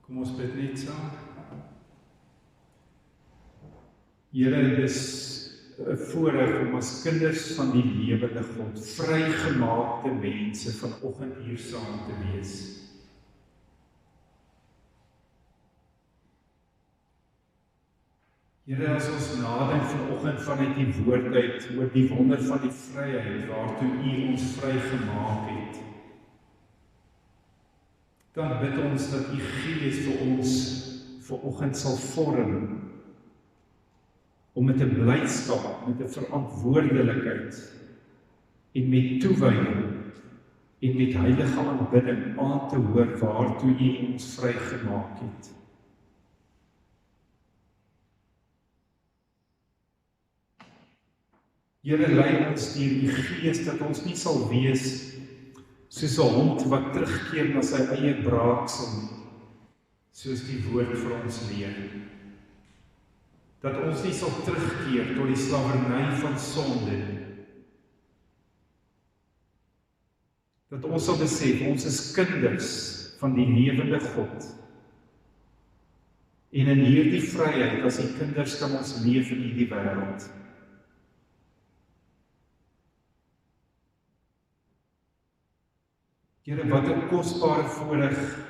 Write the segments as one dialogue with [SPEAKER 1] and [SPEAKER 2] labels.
[SPEAKER 1] Kom ons bid net saam. Here, dit is 'n voorreg om as kinders van die lewende God, vrygemaakte mense vanoggend hier saam te wees. Here, as ons nadink vanoggend vanuit die woord uit oor die wonder van die vryheid waartoe U ons vrygemaak het, dan bid ons dat U Gees vir ons vanoggend sal vorm om met 'n blydskap, met 'n verantwoordelikheid en met toewyding en met heilige aanbidding aan te hoor waartoe U ons vrygemaak het. Here, lei ons deur U Gees dat ons nie sal wees soos 'n hond wat terugkeer na sy eie braaksel nie, soos die woord vir ons leer. Dat ons nie sal terugkeer tot die slawerny van sonde nie. Dat ons sal besef, ons is kinders van die lewende God. En in hierdie vryheid, as die kinders, kan ons leef in hierdie wêreld. Here, wat 'n kosbare voorreg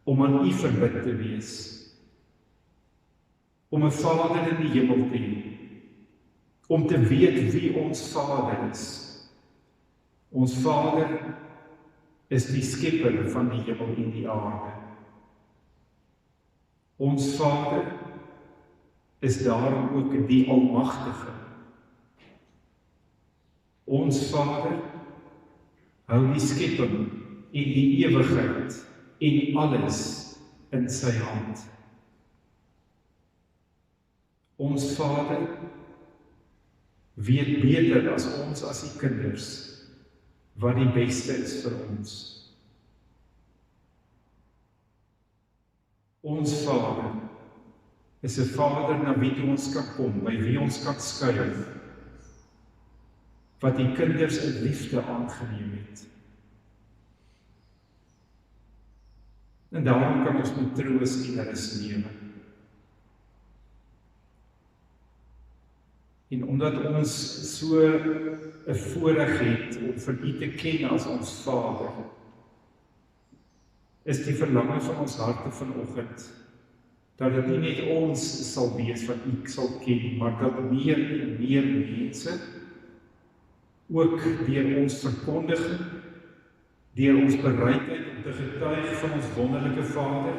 [SPEAKER 1] om aan U verbind te wees. Om 'n Vader in die hemel te hê. Om te weet wie ons Vader is. Ons Vader is die skepper van die hemel en die aarde. Ons Vader is daarom ook die Almagtige. Ons Vader hou die skepping en die ewigheid en alles in sy hand. Ons Vader weet beter as ons as die kinders wat die beste is vir ons. Ons Vader is 'n Vader na wie ons kan kom, by wie ons kan skuif, wat die kinders in liefde aangeneem het. En daarom kan ons met troos en rus lewe. En omdat ons so 'n voorreg het om vir U te ken as ons Vader, is die verlange van ons harte vanoggend, dat dit nie net ons sal wees wat U sal ken, maar dat meer en meer mense, ook deur ons verkondiging, deur ons bereidheid om te getuig van ons wonderlike Vader,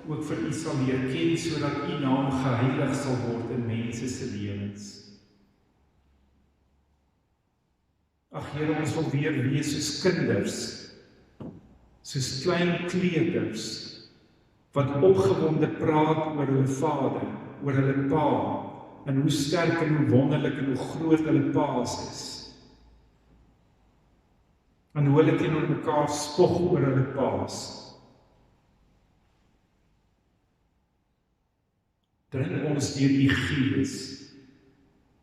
[SPEAKER 1] ook vir U sal leer ken, sodat U naam geheilig sal word in mense se lewens. Ag Here, ons wil weer wees soos kinders, soos klein kleuters, wat opgewonde praat oor hulle Vader, oor hulle Pa, en hoe sterk en hoe wonderlik en hoe groot hulle Pa's is. En hoe hulle teenoor mekaar spog oor hulle Pa's. Dring ons deur U Gees,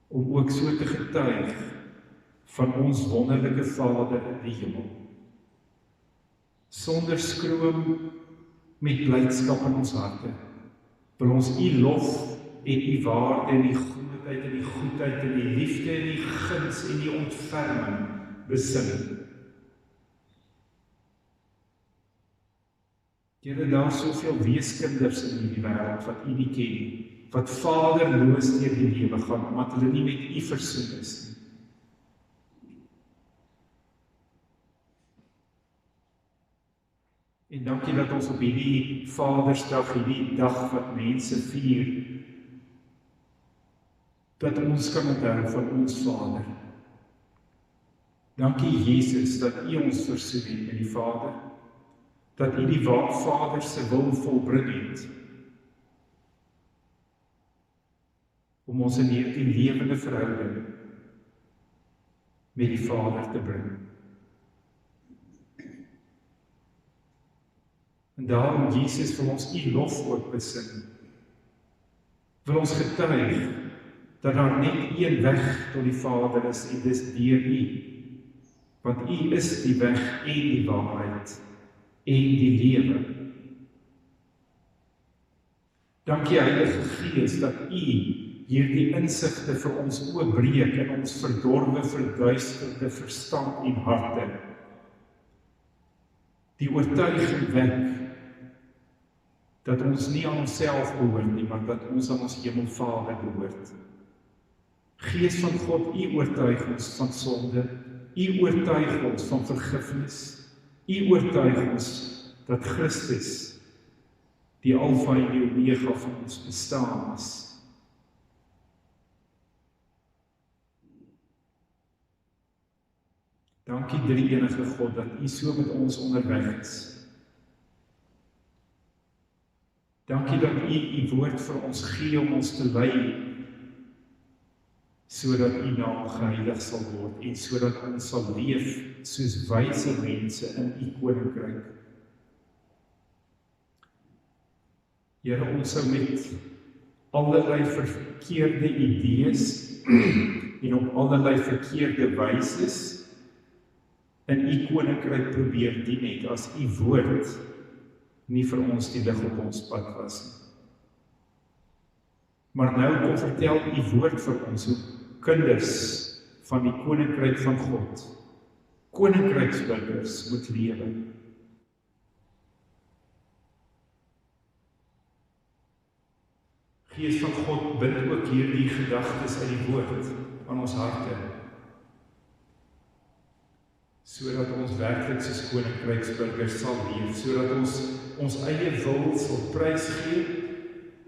[SPEAKER 1] om ook so te getuig van ons wonderlike Vader in die hemel. Sonder skroom, met blydskap in ons harte, wil ons U lof en U waarde en die grootheid en die goedheid en die liefde en die guns en die ontferming besing. Here, daar is soveel weeskinders in hierdie wêreld wat U nie ken, wat vaderloos deur die lewe gaan, omdat hulle nie met U versoen is nie. En dankie dat ons op hierdie Vadersdag, hierdie dag wat mense vier, dat ons kan onthou van ons Vader. Dankie Jesus dat U ons versoen het met die Vader, dat U die Vader se wil volbring het, om ons in hierdie lewende verhouding met die Vader te bring. En daarom, Jesus, wil ons U lof ook besing. Wil ons getuig dat daar net een weg tot die Vader is, en dis deur U. Want U is die weg en die waarheid en die lewe. Dankie Heilige Gees dat U hierdie insigte vir ons oopbreek in ons verdorwe, verduisterde verstand en harte. Die oortuiging wek dat ons nie aan onsself behoort nie, maar dat ons aan ons Hemelvader behoort. Gees van God, U oortuig ons van sonde, U oortuig ons van vergifnis, U oortuig ons dat Christus die Alfa en die Omega van ons bestaan is. Dankie drie-enige God dat U so met ons onderweg is. Dankie dat U U woord vir ons gee om ons te lei, sodat U naam geheilig sal word en sodat ons sal leef soos wyse mense in U koninkryk. Here, ons sou met allerlei verkeerde idees en op allerlei verkeerde wyses in U koninkryk probeer dien het as U woord nie vir ons die lig op ons pad was nie. Maar nou kom vertel U woord vir ons hoe kinders van die koninkryk van God, koninkryksburgers moet lewe. Gees van God bind ook hierdie gedagtes uit die woord aan ons harte, sodat ons werklik soos koninkryksburgers sal leef, sodat ons eie wil sal prys gee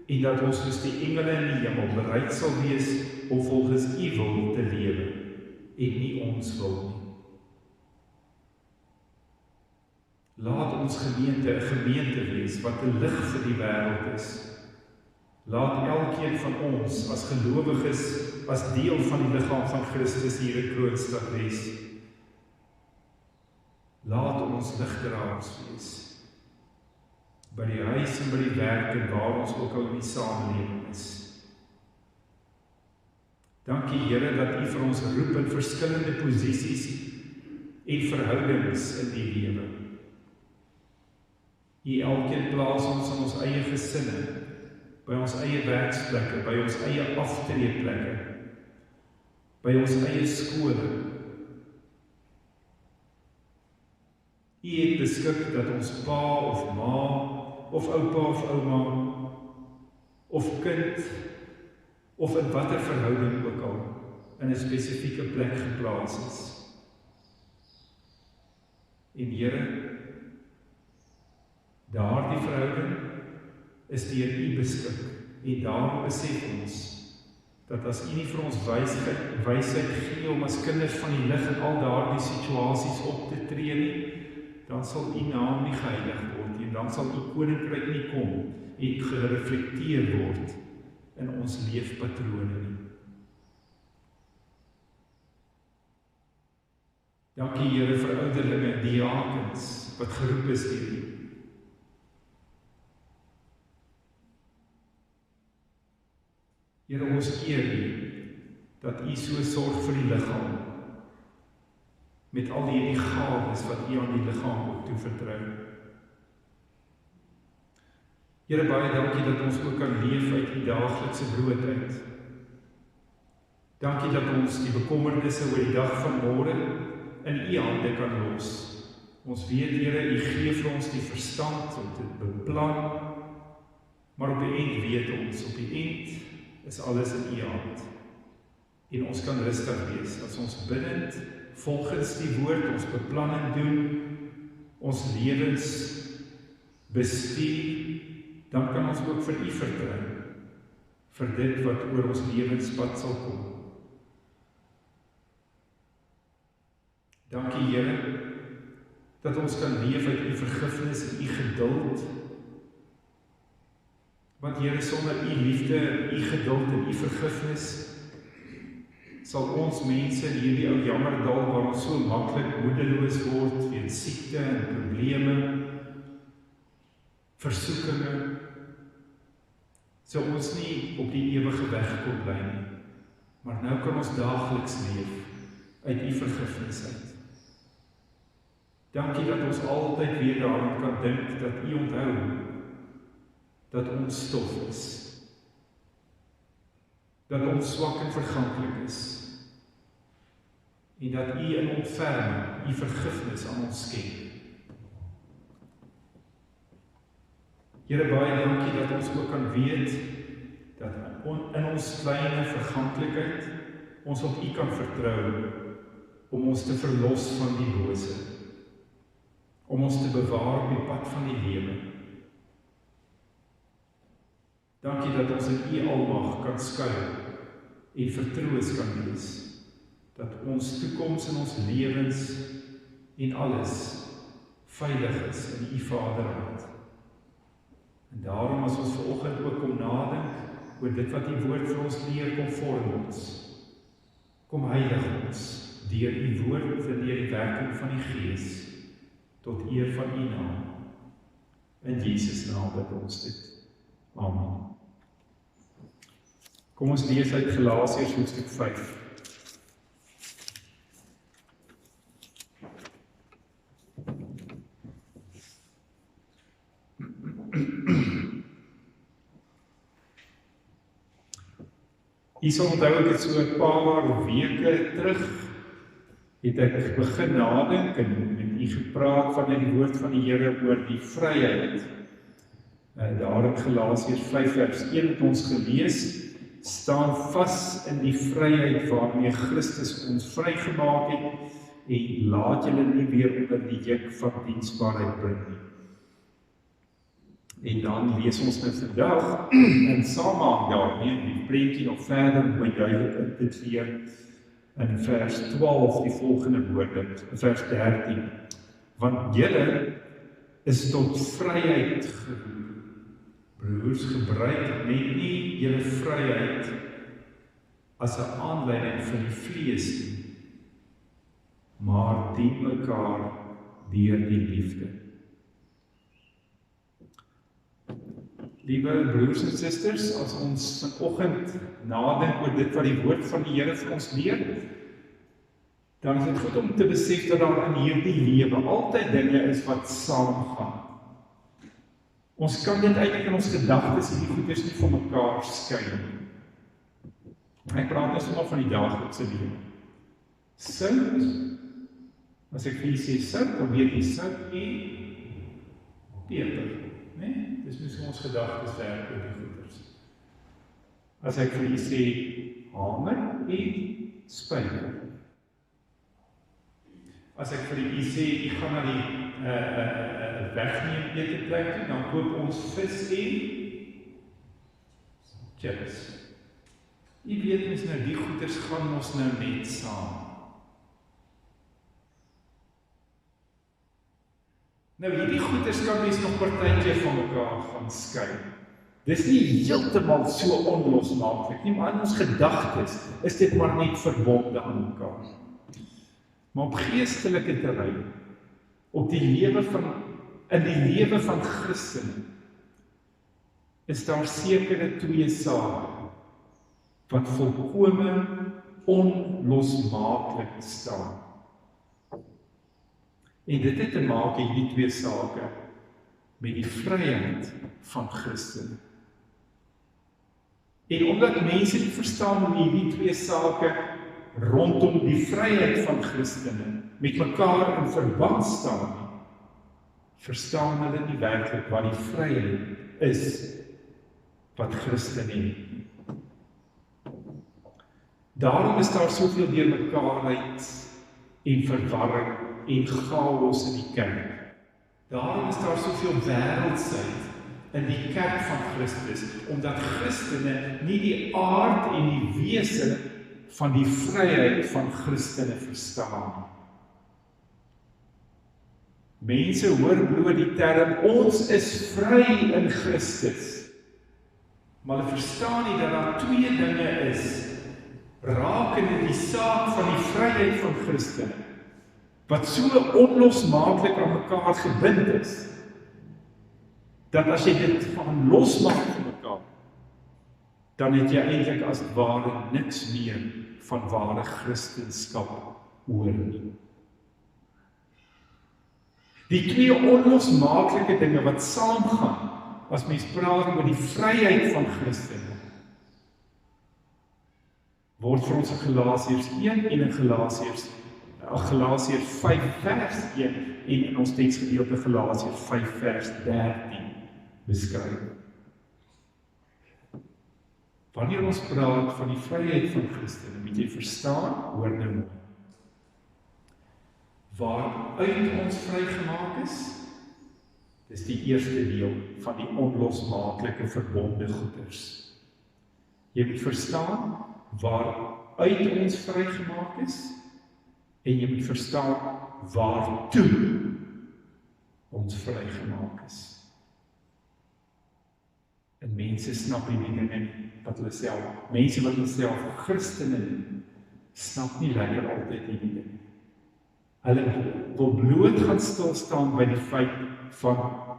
[SPEAKER 1] en dat ons soos die engele in die hemel bereid sal wees om volgens U wil te lewe en nie ons wil nie. Laat ons gemeente 'n gemeente wees wat 'n lig vir die wêreld is. Laat elkeen van ons as gelowiges, as deel van die liggaam van Christus hier in Kroonstad wees. Laat ons ligdraers wees, by die huis en by die werk en waar ons ook al in die samelewing is. Dankie Here dat U vir ons roep in verskillende posisies en verhoudings in die lewe. U elkeen plaas ons in ons eie gesinne, by ons eie werksplekke, by ons eie aftreeplekke, by ons eie skole. U het beskik dat ons pa of ma, of oupa of ouma, of kind, of in watter verhouding ook al, in 'n spesifieke plek geplaas is. En Here, daardie verhouding is deur U beskik, en daarom besef ons, dat as U nie vir ons wysheid gee om as kinders van die lig in al daardie situasies op te tree nie, dan sal U naam nie geheilig word, en dan sal U koninkryk nie kom, en gereflekteer word in ons leefpatrone nie. Dankie Here vir ouderlinge en diakens, wat geroep is deur U. Here, ons eer U, dat U so sorg vir die liggaam, met al hierdie gawes wat U aan die liggaam ook toevertrou. Here, baie dankie dat ons ook kan leef uit die daaglikse brood uit. Dankie dat ons die bekommernisse oor die dag van môre in U hande kan los. Ons weet, Here, U gee vir ons die verstand om te beplan, maar op die eind weet ons, op die eind is alles in U hand. En ons kan rustig wees as ons biddend volgens die woord ons beplanning doen, ons lewens bestuur, dan kan ons ook vir U vertrou, vir dit wat oor ons lewenspad sal kom. Dankie Here, dat ons kan leef uit U vergifnis en U geduld, want Here, sonder U liefde, U geduld en U vergifnis, sal ons mense in hierdie ou jammerdal, waar ons so maklik moedeloos word, weens siekte en probleme, versoekinge, sal ons nie op die ewige weg kon bly nie, maar nou kan ons daagliks leef, uit U vergifnis uit. Dankie dat ons altyd weer daaraan kan dink, dat U onthou, dat ons stof is, dat ons swak en verganklik is, en dat U in ontferming, U vergifnis aan ons skenk. Here, baie dankie dat ons ook kan weet, dat in ons kleine verganklikheid, ons op U kan vertrou, om ons te verlos van die bose, om ons te bewaar op die pad van die lewe. Dankie dat ons in U almag kan skuil, en vertroos kan wees, dat ons toekoms in ons lewens, en alles, veilig is in U Vaderhand. En daarom as ons vanoggend ook kom nadink oor dit wat U woord vir ons leer, kom vorm ons. Kom heilig ons deur U woord en deur die werking van die Gees tot eer van U naam. In Jesus naam bid ons dit. Amen. Kom ons lees uit Galasiërs hoofstuk 5. Jy sal onthou ek het so 'n paar weke terug het ek begin nadink en met U gepraat vanuit die woord van die Here oor die vryheid. Daar in Galasiërs 5 vers 1 het ons gelees, staan vas in die vryheid waarmee Christus ons vrygemaak het en laat julle nie weer onder die juk van diensbaarheid bring nie. En dan lees ons nou vandag in samenhang daarmee, die prentjie nog verder mooi duidelik in dit weer in vers 12 die volgende woorde, vers 13. Want julle is tot vryheid geroep. Broers, gebruik net nie julle vryheid as 'n aanleiding vir die vlees nie, maar dien mekaar deur die liefde. Liewe broers en susters, as ons vanoggend nadink oor dit wat die woord van die Here vir ons leer, dan is dit goed om te besef dat daar in hierdie lewe altyd dinge is wat saamgaan. Ons kan dit eintlik in ons gedagtes hierdie goeders nie van mekaar skei nie. Ek praat nou sommer van die daaglikse lewe. Sout, as ek vir jy sê sout, dan weet jy sout en peper. Nee? Dis mens ons gedagtes werk oor die goeders. As ek vir jy sê hamer en spyker. As ek vir jy sê, ek gaan na die wegneem eteplek toe, dan koop ons vis en chips. Jy weet mens nou, die goeders gaan ons nou net saam. Nou, hierdie goeders kan mens nog partytjie van mekaar gaan skei. Dis nie heeltemal so onlosmaaklik nie, maar in ons gedagtes is dit maar net verbonde aan mekaar. Maar op geestelike terrein, op die lewe in die lewe van Christene, is daar sekere twee sake wat volkome onlosmaaklik staan. En dit het te maak hierdie twee sake met die vryheid van Christene. En omdat mense nie verstaan hoe hierdie twee sake rondom die vryheid van Christene met mekaar in verband staan nie, verstaan hulle nie werklik wat die vryheid is wat Christene het. Daarom is daar soveel deurmekaarheid en verwarring en chaos in die kerk. Daarom is daar soveel wêreldsheid in die kerk van Christus, omdat Christene nie die aard en die wese van die vryheid van Christene verstaan. Mense hoor bloot die term, ons is vry in Christus. Maar hulle verstaan nie dat daar twee dinge is, rakende die saak van die vryheid van Christene, wat so onlosmaaklik aan mekaar gebind is, dat as jy dit van losmaak van mekaar, dan het jy eintlik as ware niks meer van ware Christenskap oor nie. Die twee onlosmaaklike dinge wat saamgaan, as mens praat oor die vryheid van Christene, word vir ons in Galasiërs 1 en in Galasiërs 5 vers 1 en in ons teksgedeelte Galasiërs 5 vers 13 beskryf. Wanneer ons praat van die vryheid van Christene, moet jy verstaan, hoor nou mooi. Waaruit ons vrygemaak is, dis die eerste deel van die onlosmaaklike verbonde goeders. Jy moet verstaan waaruit ons vrygemaak is, en jy moet verstaan waartoe ons vrygemaak is. En mense snap nie dinge wat hulle self, mense wat hulle self Christene noem, snap nie lekker altyd die dinge. Hulle wil bloot gaan stilstaan by die feit van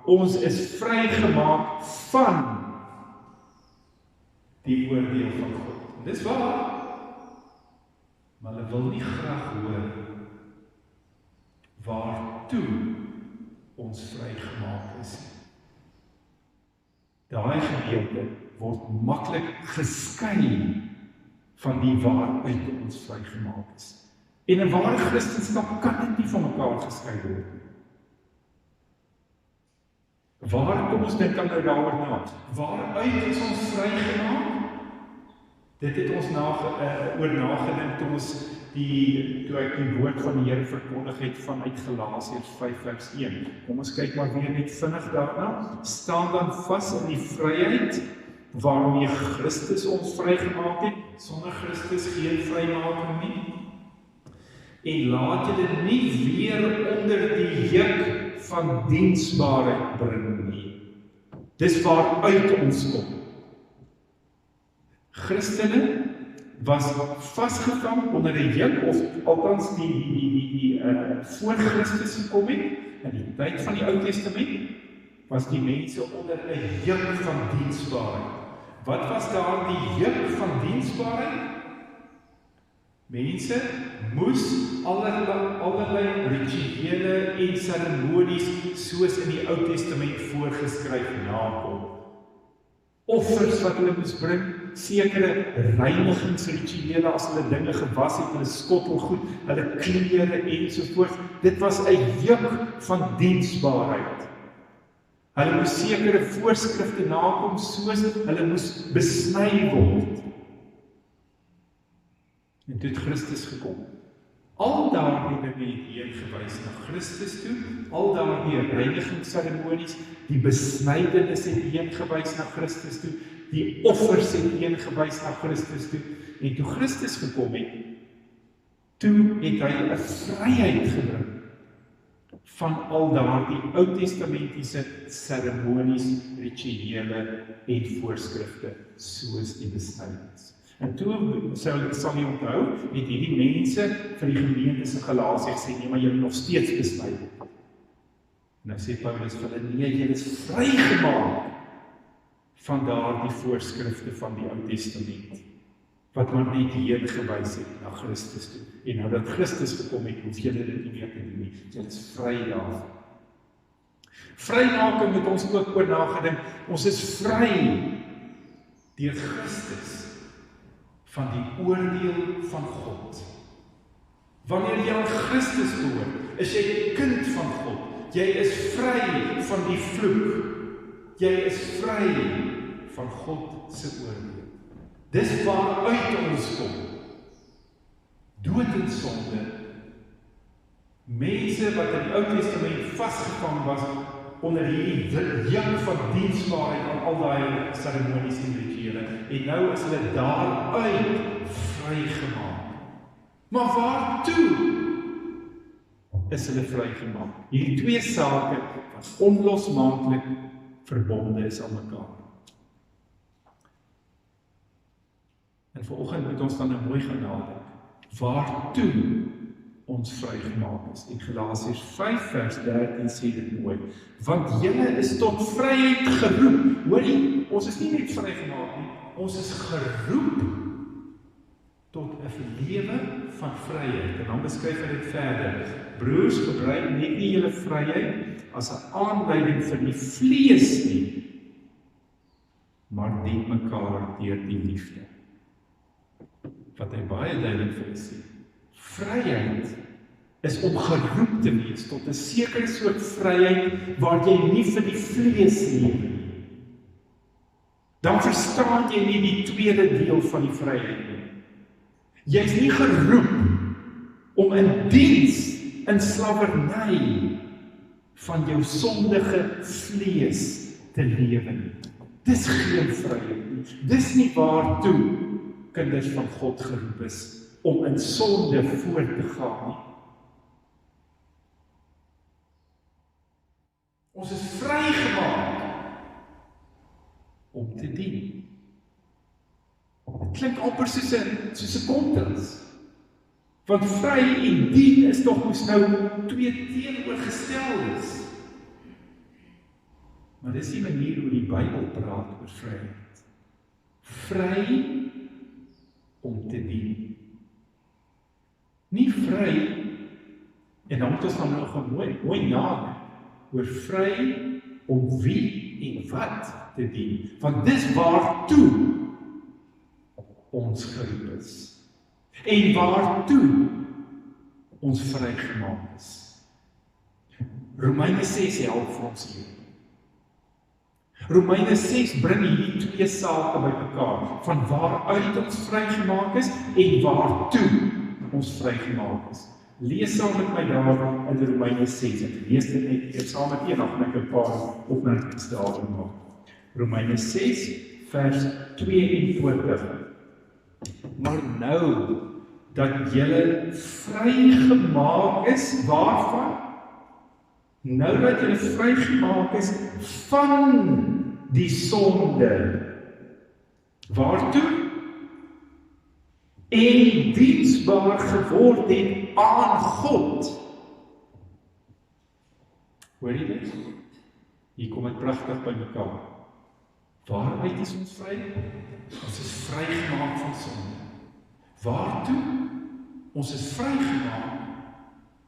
[SPEAKER 1] ons is vrygemaak van die oordeel van God. En dis waar, maar hulle wil nie graag hoor waartoe ons vrygemaak is. Daai gedeelte word maklik geskei van die waaruit ons vrygemaak is. En 'n ware Christendom kan dit nie van mekaar geskei word. Waar kom ons dink aan nou daaroor na? Waaruit is ons vrygemaak? Dit het ons oor nagedink toe ek die woord van die Here verkondig het vanuit Galasiërs 5 vers 1. Kom ons kyk maar weer net vinnig daarna. Staan dan vas in die vryheid waarmee Christus ons vrygemaak het. Sonder Christus geen vrymaking nie. En laat julle nie weer onder die juk van diensbaarheid bring nie. Dis waaruit ons kom. Christene was vasgevang onder 'n juk, of althans die voor Christus gekom het, in die tyd van die Ou Testament, was die mense onder 'n juk van diensbaarheid. Wat was daar die juk van diensbaarheid? Mense moes allerlei rituele en seremonies soos in die Ou Testament voorgeskryf nakom. Offers wat hulle moes bring, sekere reinigingsrituele as hulle dinge gewas het, hulle skottelgoed, hulle klere ensovoorts. Dit was 'n juk van diensbaarheid. Hulle moes sekere voorskrifte nakom, soos hulle moes besny word. En toe het Christus gekom. Al daardie dinge het heen gewys na Christus toe, al daardie reinigingsseremonies, die besnydenis het heen gewys na Christus toe, die offers het heen gewys na Christus toe, en toe Christus gekom het, toe het hy 'n vryheid gebring van al daardie Ou Testamentiese seremonies, rituele en voorskrifte, soos die besnydenis. En toe sal jy onthou, het hierdie mense vir die gemeentes in Galasië gesê, nee, maar julle nog steeds besny. Nou sê Paulus vir hulle, nee, julle is vrygemaak van daardie voorskrifte van die Ou Testament, wat maar net heen gewys het na Christus toe. En nou dat Christus gekom het, hoef julle dit nie meer te doen nie. Julle is vry daarvan. Vrymaking het ons ook oor nagedink. Ons is vry deur Christus van die oordeel van God. Wanneer jy aan Christus behoort, is jy kind van God. Jy is vry van die vloek. Jy is vry van God se oordeel. Dis waaruit ons kom. Dood en sonde. Mense wat in die Ou Testament vasgevang was onder hierdie juk van diensbaarheid aan al daai seremonies en rituele. En nou is hulle daaruit vrygemaak. Maar waartoe is hulle vrygemaak? Hierdie twee sake wat onlosmaaklik verbonde is aan mekaar. En vanoggend moet ons dan mooi gaan nadink. Waartoe ons vrygemaak is. En Galasiërs 5 vers 13 sê dit mooi. Want julle is tot vryheid geroep. Hoorie, ons is nie net vrygemaak nie. Ons is geroep tot 'n lewe van vryheid. En dan beskryf hy dit verder. Broers, gebruik net nie julle vryheid as 'n aanleiding vir die vlees nie, maar dien mekaar deur die liefde. Wat hy baie duidelik vir ons sê. Vryheid is om geroep te wees tot 'n sekere soort vryheid waar jy nie vir die vlees lewe nie. Dan verstaan jy nie die tweede deel van die vryheid nie. Jy is nie geroep om in diens, in slawerny van jou sondige vlees te lewe nie. Dis geen vryheid nie. Dis nie waartoe kinders van God geroep is om in sonde voort te gaan nie. Ons is vrygemaak om te dien. Dit klink amper soos 'n kontras. Want vry en dien is tog mos nou twee teenoorgesteldes. Maar dis die manier hoe die Bybel praat oor vryheid. Vry om te dien. Nie vry, en dan moet ons dan nog mooi nadink oor vry om wie en wat te dien. Want dis waartoe ons geroep is. En waartoe ons vrygemaak is. Romeine 6 help vir ons hier. Romeine 6 bring hierdie twee sake bymekaar, van waaruit ons vrygemaak is en waartoe ons vrygemaak is. Lees saam met my daar in Romeine 6. Ek lees dit net eers saam met eendag en ek 'n paar opmerkings daaroor maak. Romeine 6 vers 42. Maar nou dat julle vrygemaak is, waarvan? Nou dat julle vrygemaak is van die sonde. Waartoe? En diensbaar geword het aan God. Hoor jy dit? Hier kom dit pragtig by mekaar. Waaruit is ons vry? Ons is vrygemaak van sonde. Waartoe? Ons is vrygemaak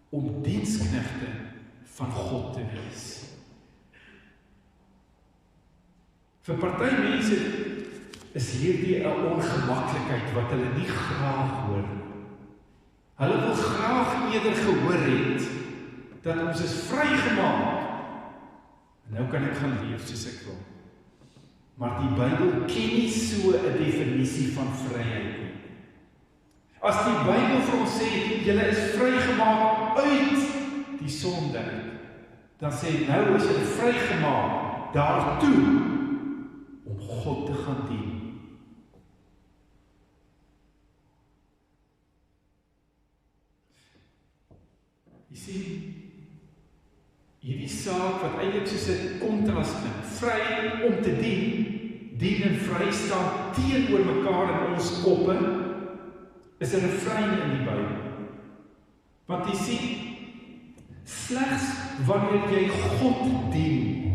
[SPEAKER 1] om diensknegte van God te wees. Vir party mense is hierdie 'n ongemaklikheid wat hulle nie graag hoor. Hulle wil graag eerder gehoor het dat ons is vrygemaak. Nou kan ek gaan leef soos ek wil. Maar die Bybel ken nie so 'n definisie van vryheid nie. As die Bybel vir ons sê, julle is vrygemaak uit die sonde, dan sê nou is julle vrygemaak daartoe om God te gaan dien. Jy sien, hierdie saak wat eintlik soos 'n kontras klink, vry om te dien en vry staan teenoor mekaar in ons koppe, is 'n refrein in die Bybel. Want jy sien, slegs wanneer jy God dien,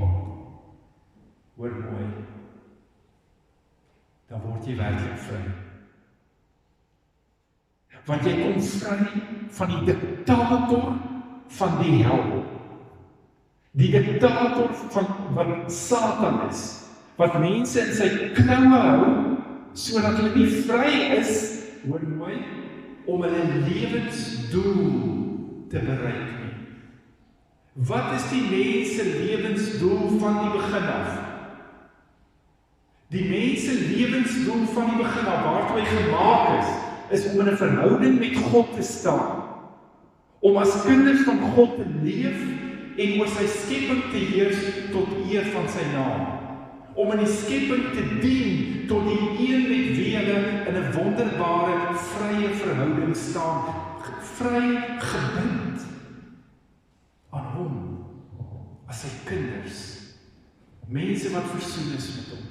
[SPEAKER 1] hoor mooi, dan word jy werklik vry. Want jy kom vry van die diktator van die hel. Die diktator van wat Satan is, wat mense in sy kloue hou, sodat hulle nie vry is, hoor mooi, om hulle lewensdoel te bereik nie. Wat is die mens se lewensdoel van die begin af? Die mens se lewensdoel van die begin af, waartoe hy gemaak is om in 'n verhouding met God te staan. Om as kinders van God te leef en oor sy skepping te heers tot eer van sy naam. Om in die skepping te dien tot die een met wie hulle in 'n wonderbare, vrye verhouding staan. Vry gebind aan hom as sy kinders. Mense wat versoen is met hom.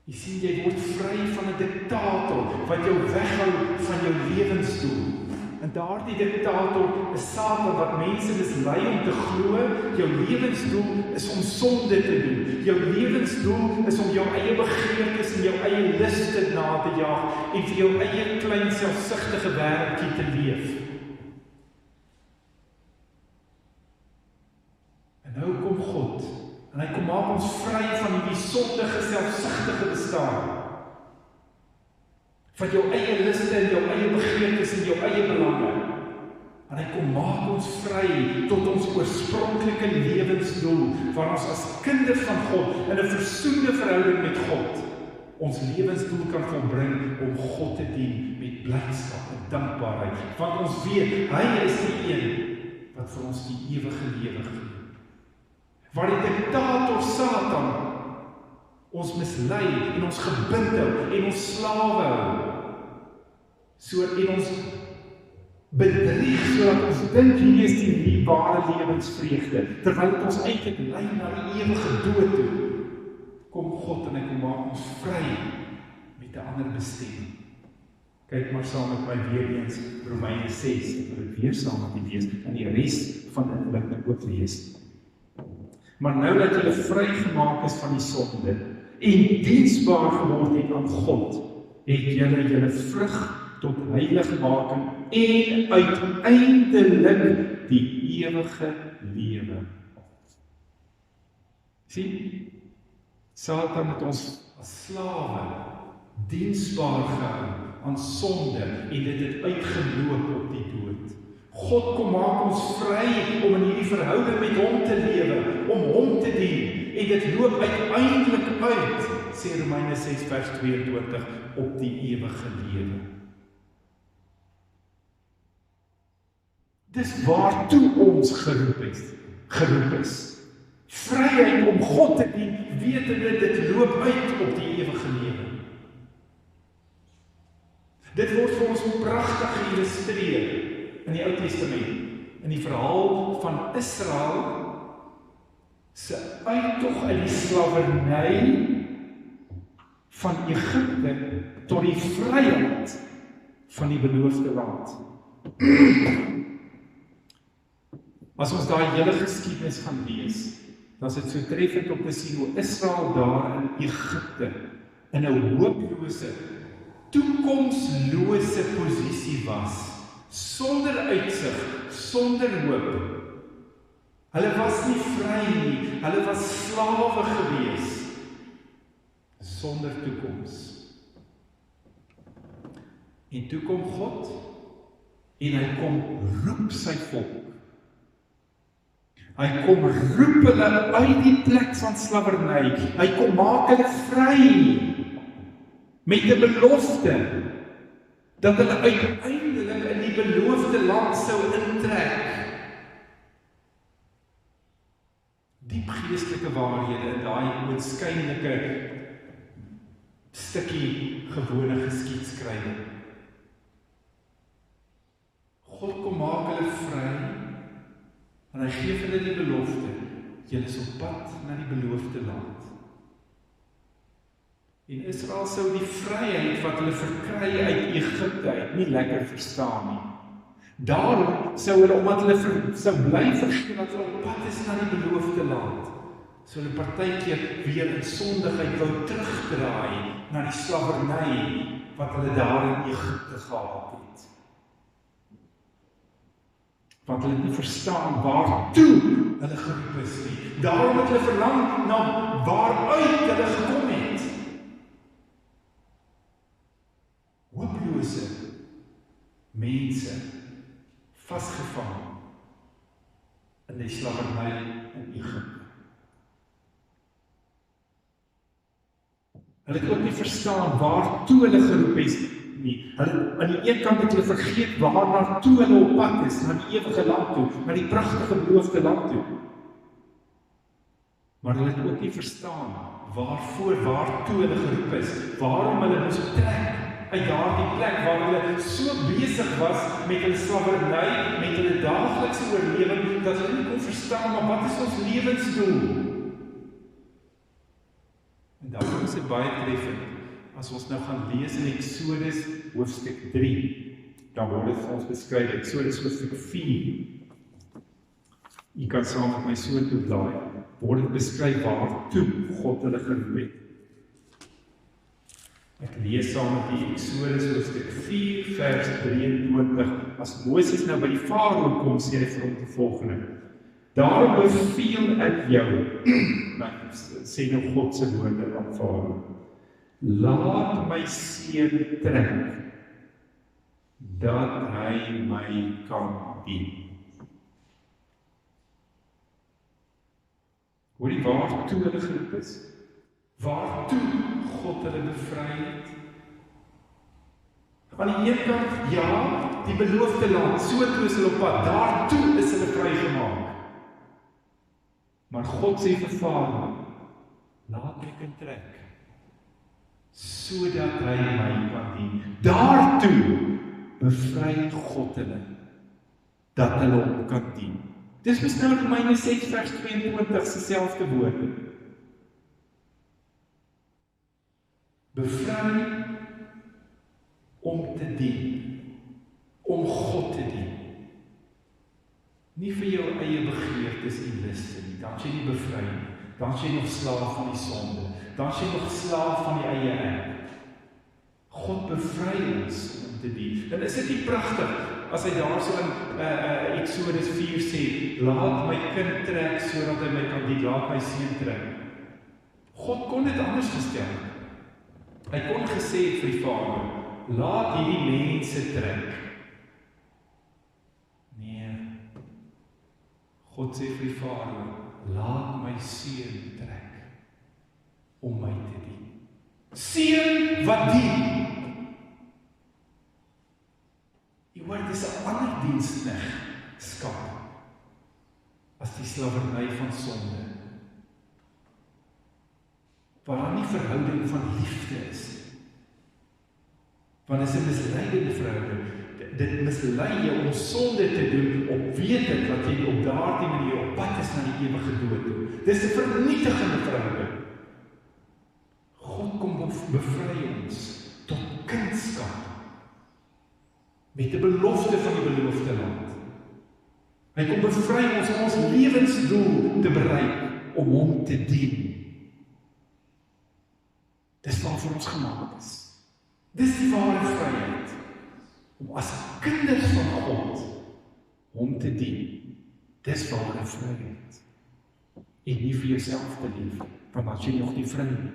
[SPEAKER 1] Jy sien, jy word vry van 'n diktator wat jou weghou van jou lewensdoel. En daardie diktator is Satan wat mense mislei om te glo, jou lewensdoel is om sonde te doen. Jou lewensdoel is om jou eie begeertes en jou eie liste na te jaag en vir jou eie klein selfsugtige wêreldjie te leef. En nou kom God En hy kom maak ons vry van hierdie sondige, selfsugtige bestaan. Van jou eie liste en jou eie begeertes en jou eie belange. En hy kom maak ons vry tot ons oorspronklike lewensdoel, waar ons as kinders van God in 'n versoende verhouding met God ons lewensdoel kan volbring om God te dien met blydskap en dankbaarheid. Want ons weet, hy is die een wat vir ons die ewige lewe gee. Waar die diktator Satan ons mislei en ons gebind hou en ons slawe hou. En ons bedrieg sodat ons dink hier is die ware lewensvreugde, terwyl dit ons eintlik lei na die ewige dood toe. Kom God en hy kom maak ons vry met 'n ander bestemming. Kyk maar saam met my weer eens Romeine 6, ek wil dit weer saam met u lees en die res van die inligting ook lees. Maar nou dat julle vrygemaak is van die sonde en diensbaar geword het aan God, het julle vrug tot heiligmaking en uiteindelik die ewige lewe. Sien, Satan het ons as slawe diensbaar gehou aan sonde en dit het uitgeloop op die dood. God kom maak ons vry om in hierdie verhouding met hom te lewe, om hom te dien, en dit loop uiteindelik uit, sê Romeine 6 vers 22, op die ewige lewe. Dis waartoe ons geroep is. Vryheid om God te dien, wetende dit loop uit op die ewige lewe. Dit word vir ons pragtig geïllustreer in die Ou Testament, in die verhaal van Israel se uittog uit die slawerny van Egipte tot die vryheid van die beloofde land. As ons daai hele geskiedenis gaan lees, dan is dit so treffend om te sien hoe Israel daar in Egipte in 'n hopelose, toekomslose posisie was, sonder uitsig, sonder hoop. Hulle was nie vry nie, hulle was slawe gewees, sonder toekoms. En toe kom God, en hy kom roep sy volk. Hy kom roep hulle uit die plek van slawerny. Hy kom maak hulle vry met 'n belofte dat hulle uiteindelik in die beloofde land sou intrek. Diep geestelike waarhede in daai oënskynlike stukkie gewone geskiedskrywing. God kom maak hulle vry. En hy gee hulle die belofte, julle is op pad na die beloofde land. En Israel sou die vryheid wat hulle verkry uit Egipte uit nie lekker verstaan nie. Daarom sou hulle, omdat hulle sou bly verstaan dat hulle op pad is na die beloofde land, sou hulle partykeer weer in sondigheid wou terugdraai na die slawerny wat hulle daar in Egipte gehad het. Want hulle nie verstaan waartoe hulle geroep is nie. Daarom het hulle verlang na waaruit hulle gekom het. Hopelose mense vasgevang in die slawerny in Egipte. Hulle het ook nie verstaan waartoe hulle geroep is nie. Hulle, aan die een kant het hulle vergeet waar toe hulle op pad is, na die ewige land toe, na die pragtige beloofde land toe. Maar hulle het ook nie verstaan waartoe hulle geroep is, waarom hulle moes trek uit daardie plek waar hulle so besig was met hulle slawerny, met hulle daaglikse oorlewing, dat hulle nie kon verstaan, maar wat is ons lewensdoel? En daarom is dit baie treffend. As ons nou gaan lees in Exodus hoofstuk 3, dan word dit vir ons beskryf, Exodus hoofstuk 4. Jy kan saam met my so toe blaai, word dit beskryf waartoe God hulle geroep het. Ek lees saam met die Exodus hoofstuk 4 vers 23. As Moses nou by die Farao kom, sê hy vir hom die volgende: Daarom beveel ek jou, ek sê nou God se woorde aanvaar, laat my seun trek, dat hy my kan dien. Hoor jy waartoe hulle geroep is? Waartoe God hulle bevry het? Aan die een kant, ja, die beloofde land, so toe is hulle op pad, daartoe is hulle vrygemaak. Maar God sê vir Farao, laat my kind trek, sodat hy my kan dien. Daartoe bevry God hulle, dat hulle hom kan dien. Dis mos nou Romeine 6 vers 22 se selfde woorde. Bevry om te dien, om God te dien. Nie vir jou eie begeertes en liste nie, dan is jy nie bevry nie, dan is jy nog slaaf van die sonde, dan is jy nog slaaf van die eie ek. God bevry ons om te dien. Dan is dit nie pragtig, as hy daar so in Exodus 4 sê, laat my kind trek, sodat hy my kan dien, laat my seun trek. God kon dit anders gestel. Hy kon gesê het vir die Vader, laat hierdie mense trek. Nee, God sê vir die Vader, laat my seun trek, om my te dien. Seun wat dien. Jy hoor, dis 'n ander diensknegskap as die slawerny van sonde. Waar daar nie verhouding van liefde is. Want dit is 'n misleidende verhouding. Dit mislei jou om sonde te doen op wete dat jy op daardie manier op pad is na die ewige dood. Dis 'n vernietigende verhouding. God kom bevry ons tot kindskap met die belofte van die beloofde land. Hy kom bevry ons om ons lewensdoel te bereik, om hom te dien. Dis waarvoor ons gemaak is. Dis die ware vryheid, om as kinders van God hom te dien. Dis ware vryheid. En nie vir jouself te leef, want as jy nog nie vry nie.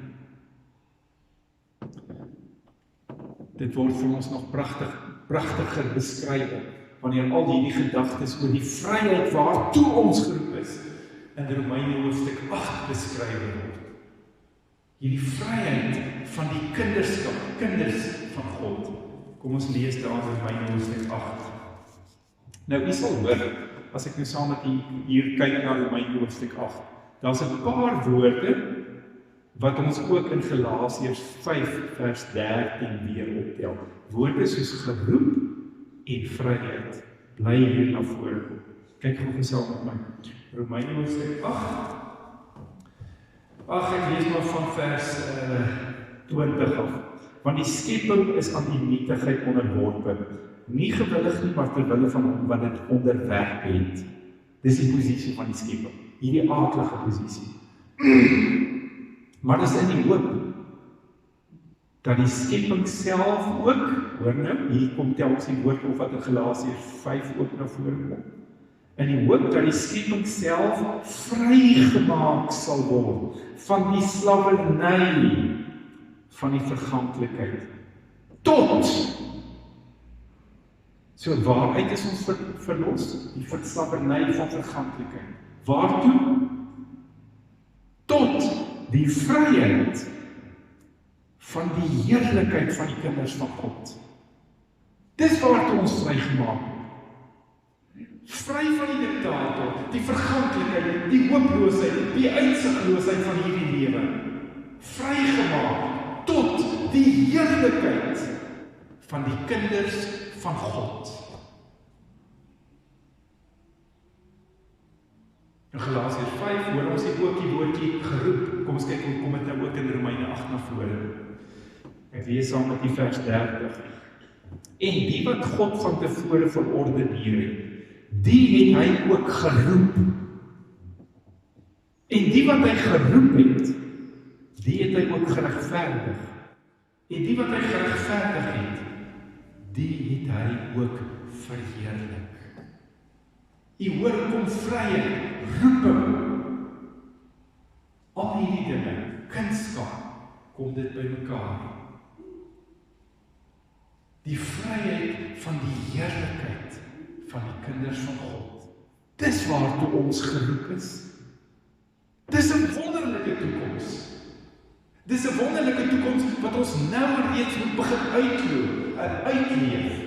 [SPEAKER 1] Dit word vir ons nog pragtiger beskryf, wanneer al hierdie gedagtes oor die vryheid waartoe ons geroep is, in Romeine hoofstuk 8 beskryf word. Hierdie vryheid van die kinderskap, kinders van God. Kom ons lees daar in Romeine hoofstuk 8. Nou, u sal hoor, as ek nou saam met u hier kyk na Romeine hoofstuk 8, daar's 'n paar woorde wat ons ook in Galasiërs 5 vers 13 weer optel. Woorde soos geroep en vryheid bly hier na vore kom. Kyk gou saam met my. Romeine hoofstuk 8. Ek lees maar van vers 20 af. Want die skepping is aan die nietigheid onderworpe. Nie gewillig nie, maar ter wille van hom wat dit onderwerp het. Dis die posisie van die skepping. Hierdie aardige posisie. Maar dis in die hoop dat die skepping self ook, hoor nou, hier kom telkens die woord of wat in Galasiërs 5 ook na vore kom. In die hoop dat die skepping self vrygemaak sal word van die slawerny van die verganklikheid tot. So waaruit is ons verlos? Die slawerny van verganklikheid. Waartoe? Tot die vryheid van die heerlikheid van die kinders van God. Dis waartoe ons vrygemaak word. Vry van die diktator, die verganklikheid, die hooploosheid, die uitsigloosheid van hierdie lewe. Vrygemaak tot die heerlikheid van die kinders van God. In Galasiërs 5 hoor ons ook die woordjie geroep. Kom ons kyk hoe kom dit nou ook in Romeine 8 na vore. Ek lees saam met die vers 30. En die wat God van tevore verordeneer het, die het hy ook geroep. En die wat hy geroep het, die het hy ook geregverdig. En die wat hy geregverdig het, die het hy ook verheerlik. U hoor, kom vryheid roeping. Al hierdie dinge, kunskap, kom dit by mekaar. Die vryheid van die heerlikheid van die kinders van God. Dis waartoe ons geroep is. Dis 'n wonderlike toekoms. Dis 'n wonderlike toekoms wat ons nou reeds moet begin uitleef.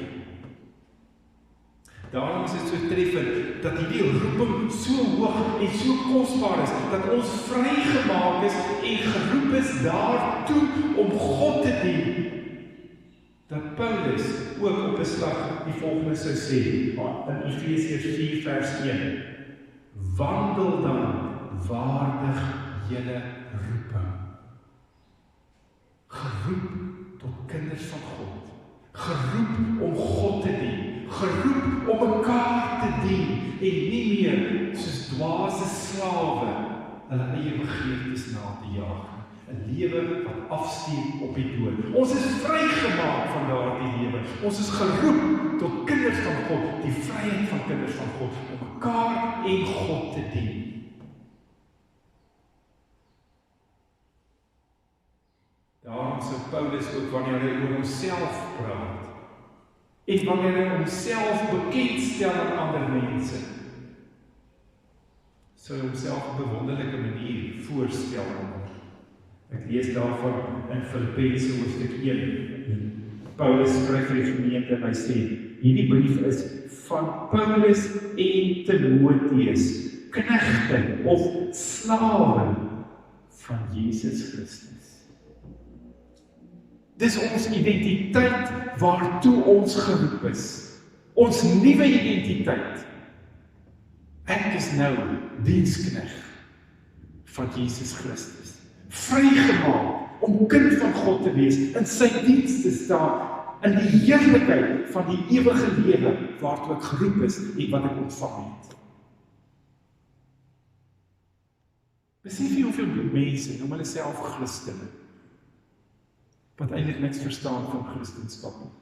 [SPEAKER 1] Daarom is dit so treffend dat hierdie roeping so hoog en so kosbaar is, dat ons vrygemaak is en geroep is daartoe om God te dien. Dat Paulus ook op 'n slag die volgende sou sê, in Efesiërs 4 vers 1, wandel dan waardig julle roeping. Geroep tot kinders van God, geroep om God te dien, geroep om mekaar te dien, en nie meer soos dwaase slawe hulle eie begeertes na te jaag. 'n lewe wat afstuur op die dood. Ons is vrygemaak van daardie lewe. Ons is geroep tot kinders van God, die vryheid van kinders van God, om mekaar en God te dien. Daarom sou Paulus ook wanneer hy oor homself praat, en wanneer hy homself bekendstel aan ander mense, sou hy homself op 'n wonderlike manier voorstel aan hom. Ek lees daarvan in Filippense hoofstuk 1. Paulus skryf vir die gemeente en hy sê, hierdie brief is van Paulus en Timoteus, knegte of slawe van Jesus Christus. Dis ons identiteit waartoe ons geroep is. Ons nuwe identiteit. Ek is nou dienskneg van Jesus Christus. Vrygemaak om kind van God te wees, in sy diens te staan, in die heerlikheid van die ewige lewe waartoe ek geroep is en wat ek ontvang het. Besef jy hoeveel mense noem hulle self Christene, wat eintlik niks verstaan van Christendom nie.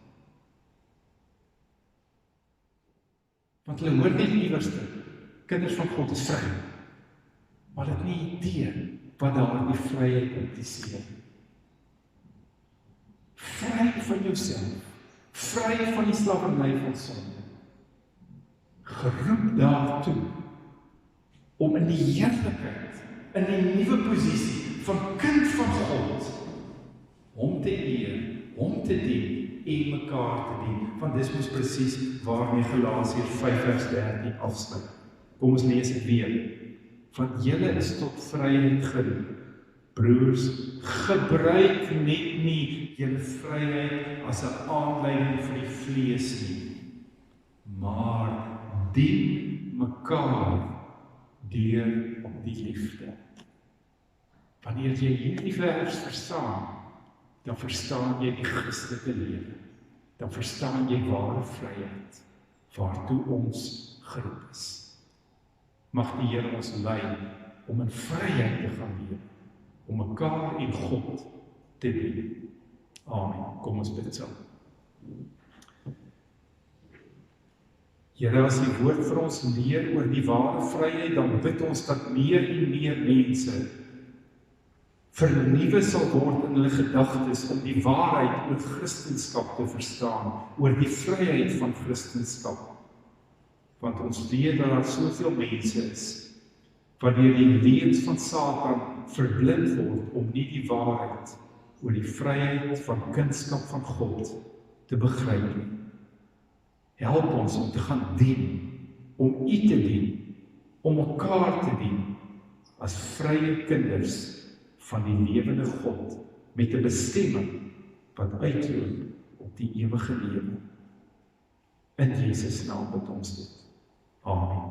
[SPEAKER 1] Want hulle hoor net iewerste, kinders van God is vry, maar dit nie idee wat daar die vryheid impliseer. Vry van jouself, vry van die slawerny van sonde. Geroep daartoe om in die heerlikheid, in die nuwe posisie van kind van God, hom te eer, hom te dien en mekaar te dien. Want dis mos presies waarmee Galasiërs 5 vers 13 afsluit. Kom ons lees dit weer. Want julle is tot vryheid geroep. Broers, gebruik net nie julle vryheid as 'n aanleiding vir die vlees nie, maar dien mekaar deur die liefde. Wanneer jy hierdie vers verstaan, dan verstaan jy die Christelike lewe. Dan verstaan jy ware vryheid, waartoe ons geroep is. Mag die Here ons lei om in vryheid te gaan leef, om mekaar en God te dien. Amen. Kom ons bid saam. Here, as die woord vir ons leer oor die ware vryheid, dan bid ons dat meer en meer mense vernuwe sal word in hulle gedagtes om die waarheid oor Christendom te verstaan, oor die vryheid van Christendom. Want ons weet dat daar soveel mense is, wanneer die leuns van Satan verblind word om nie die waarheid oor die vryheid van kindskap van God te begryp nie. Help ons om te gaan dien, om U te dien, om mekaar te dien, as vrye kinders van die lewende God, met 'n bestemming wat uitloop op die ewige lewe. In Jesus naam bid ons dit. Amen.